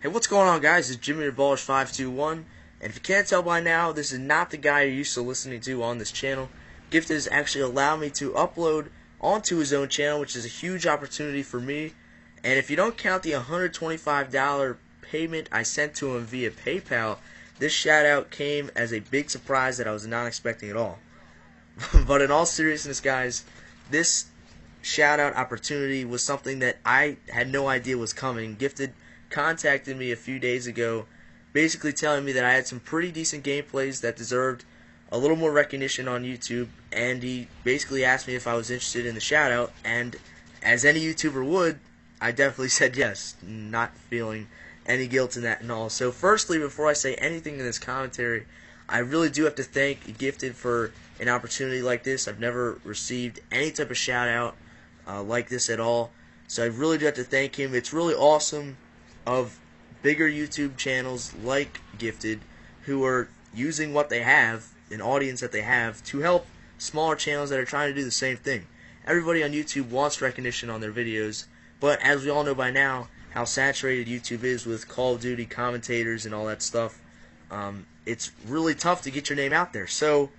Hey, what's going on, guys? It's Jimmy Abolish 521, and if you can't tell by now, this is not the guy you're used to listening to on this channel. Gifted has actually allowed me to upload onto his own channel, which is a huge opportunity for me. And if you don't count the $125 payment I sent to him via PayPal, this shout out came as a big surprise that I was not expecting at all. But in all seriousness, guys, this shout out opportunity was something that I had no idea was coming. Gifted contacted me a few days ago, basically telling me that I had some pretty decent gameplays that deserved a little more recognition on YouTube, and he basically asked me if I was interested in the shout out, and as any YouTuber would, I definitely said yes, not feeling any guilt in that and all. So firstly, before I say anything in this commentary, I really do have to thank Gifted for an opportunity like this. I've never received any type of shout out like this at all, so I really do have to thank him. It's really awesome of bigger YouTube channels like Gifted who are using what they have, an audience that they have, to help smaller channels that are trying to do the same thing. Everybody on YouTube wants recognition on their videos, but as we all know by now, how saturated YouTube is with Call of Duty commentators and all that stuff, it's really tough to get your name out there. So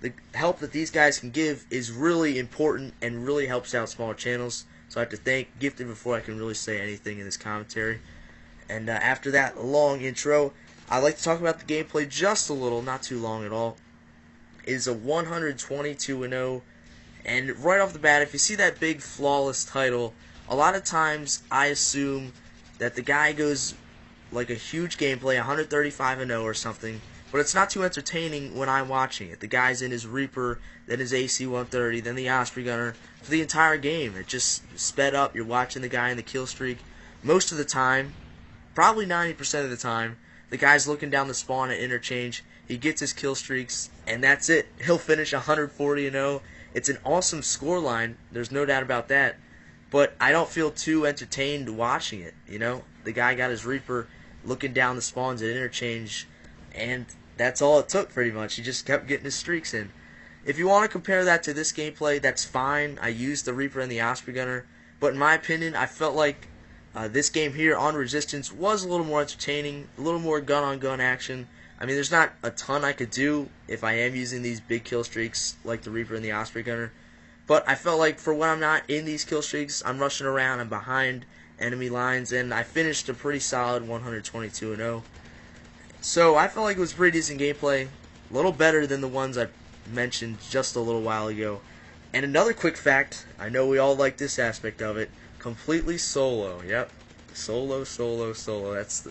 the help that these guys can give is really important and really helps out smaller channels. So I have to thank Gifted before I can really say anything in this commentary. And after that long intro, I'd like to talk about the gameplay just a little, not too long at all. It is a 122-0, and right off the bat, if you see that big flawless title, a lot of times I assume that the guy goes like a huge gameplay, 135-0 or something, but it's not too entertaining when I'm watching it. The guy's in his Reaper, then his AC-130, then the Osprey Gunner for the entire game. It just sped up. You're watching the guy in the kill streak. Most of the time, probably 90% of the time, the guy's looking down the spawn at interchange. He gets his kill streaks, and that's it. He'll finish 140-0. It's an awesome scoreline. There's no doubt about that. But I don't feel too entertained watching it. You know, the guy got his Reaper looking down the spawns at interchange, and that's all it took pretty much. He just kept getting his streaks in. If you want to compare that to this gameplay, that's fine. I used the Reaper and the Osprey Gunner, but in my opinion, I felt like this game here on Resistance was a little more entertaining, a little more gun-on-gun action. I mean, there's not a ton I could do if I am using these big kill streaks like the Reaper and the Osprey Gunner. But I felt like for when I'm not in these kill streaks, I'm rushing around, I'm behind enemy lines, and I finished a pretty solid 122-0. So I felt like it was pretty decent gameplay, a little better than the ones I mentioned just a little while ago. And another quick fact, I know we all like this aspect of it, completely solo. Yep, solo. That's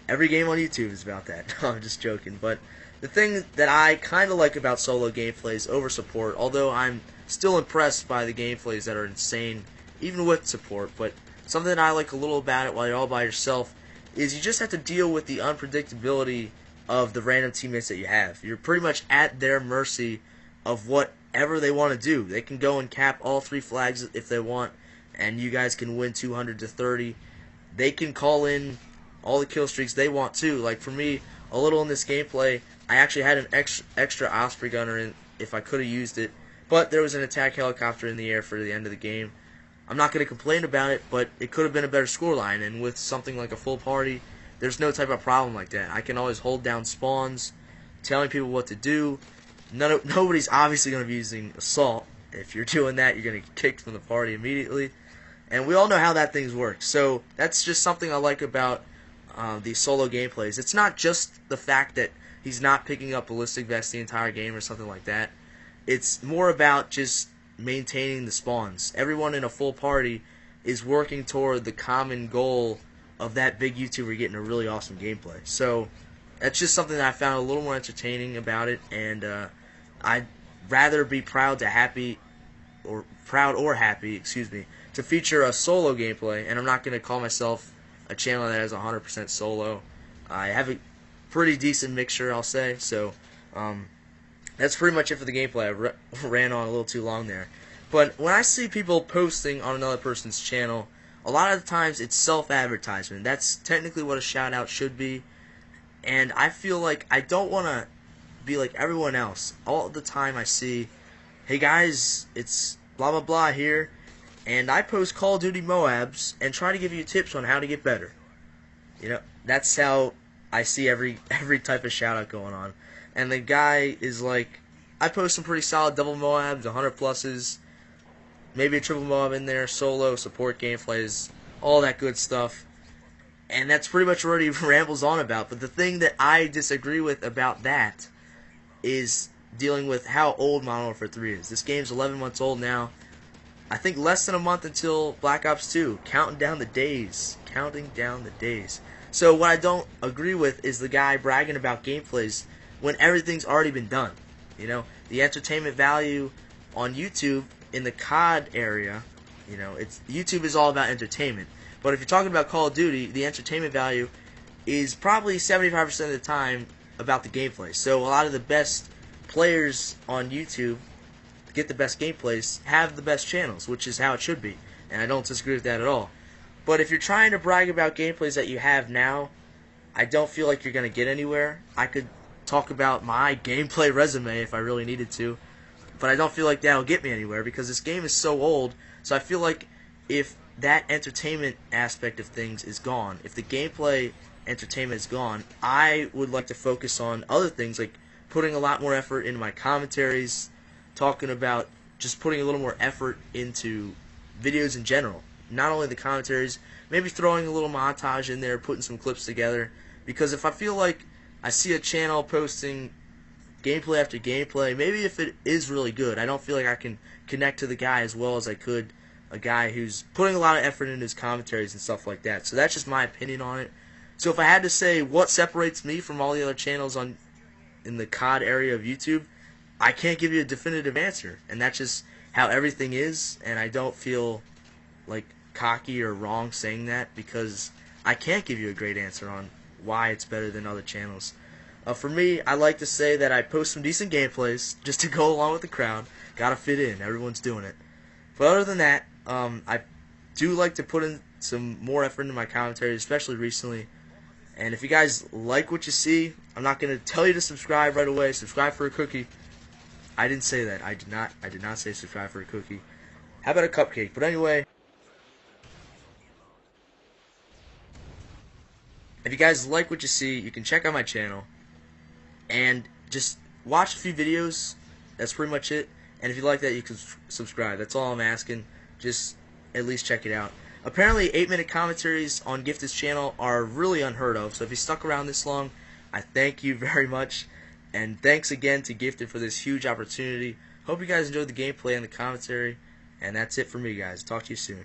every game on YouTube is about that. No, I'm just joking. But the thing that I kind of like about solo gameplays over support, although I'm still impressed by the gameplays that are insane, even with support, but something that I like a little about it while you're all by yourself is you just have to deal with the unpredictability of the random teammates that you have. You're pretty much at their mercy of whatever they want to do. They can go and cap all 3 flags if they want, and you guys can win 200-30. They can call in all the kill streaks they want too. Like for me, a little in this gameplay, I actually had an extra Osprey Gunner in if I could have used it, but there was an attack helicopter in the air for the end of the game. I'm not going to complain about it, but it could have been a better scoreline, and with something like a full party, there's no type of problem like that. I can always hold down spawns, telling people what to do. Nobody's obviously going to be using assault. If you're doing that, you're going to get kicked from the party immediately. And we all know how that thing works. So that's just something I like about these solo gameplays. It's not just the fact that he's not picking up ballistic vests the entire game or something like that. It's more about just maintaining the spawns. Everyone in a full party is working toward the common goal of that big YouTuber getting a really awesome gameplay. So that's just something that I found a little more entertaining about it, and I'd rather be proud or happy, to feature a solo gameplay, and I'm not going to call myself a channel that has 100% solo. I have a pretty decent mixture, I'll say, so that's pretty much it for the gameplay. I ran on a little too long there. But when I see people posting on another person's channel, a lot of the times it's self-advertisement. That's technically what a shout-out should be, and I feel like I don't want to be like everyone else. All the time I see, hey guys, it's blah blah blah here, and I post Call of Duty MOABs and try to give you tips on how to get better. That's how I see every type of shout out going on. And the guy is like, I post some pretty solid double MOABs, 100 pluses, maybe a triple MOAB in there, solo, support gameplays, all that good stuff. And that's pretty much what he rambles on about. But the thing that I disagree with about that is dealing with how old Modern Warfare 3 is. This game's 11 months old now. I think less than a month until Black Ops 2. Counting down the days. Counting down the days. So what I don't agree with is the guy bragging about gameplays when everything's already been done. The entertainment value on YouTube in the COD area, YouTube is all about entertainment. But if you're talking about Call of Duty, the entertainment value is probably 75% of the time about the gameplay. So a lot of the best players on YouTube get the best gameplays, have the best channels, which is how it should be. And I don't disagree with that at all. But if you're trying to brag about gameplays that you have now, I don't feel like you're going to get anywhere. I could talk about my gameplay resume if I really needed to, but I don't feel like that'll get me anywhere because this game is so old. So I feel like if that entertainment aspect of things is gone, if the gameplay entertainment is gone, I would like to focus on other things, like putting a lot more effort into my commentaries, talking about just putting a little more effort into videos in general. Not only the commentaries, maybe throwing a little montage in there, putting some clips together. Because if I feel like I see a channel posting gameplay after gameplay, maybe if it is really good, I don't feel like I can connect to the guy as well as I could a guy who's putting a lot of effort into his commentaries and stuff like that. So that's just my opinion on it. So if I had to say what separates me from all the other channels in the COD area of YouTube, I can't give you a definitive answer. And that's just how everything is, and I don't feel like cocky or wrong saying that because I can't give you a great answer on why it's better than other channels. For me, I like to say that I post some decent gameplays just to go along with the crowd. Gotta fit in. Everyone's doing it. But other than that, I do like to put in some more effort into my commentary, especially recently. And if you guys like what you see, I'm not going to tell you to subscribe right away. Subscribe for a cookie. I didn't say that. I did not say subscribe for a cookie. How about a cupcake? But anyway, if you guys like what you see, you can check out my channel and just watch a few videos. That's pretty much it. And if you like that, you can subscribe. That's all I'm asking. Just at least check it out. Apparently, 8-minute commentaries on Gifted's channel are really unheard of. So if you stuck around this long, I thank you very much. And thanks again to Gifted for this huge opportunity. Hope you guys enjoyed the gameplay and the commentary. And that's it for me, guys. Talk to you soon.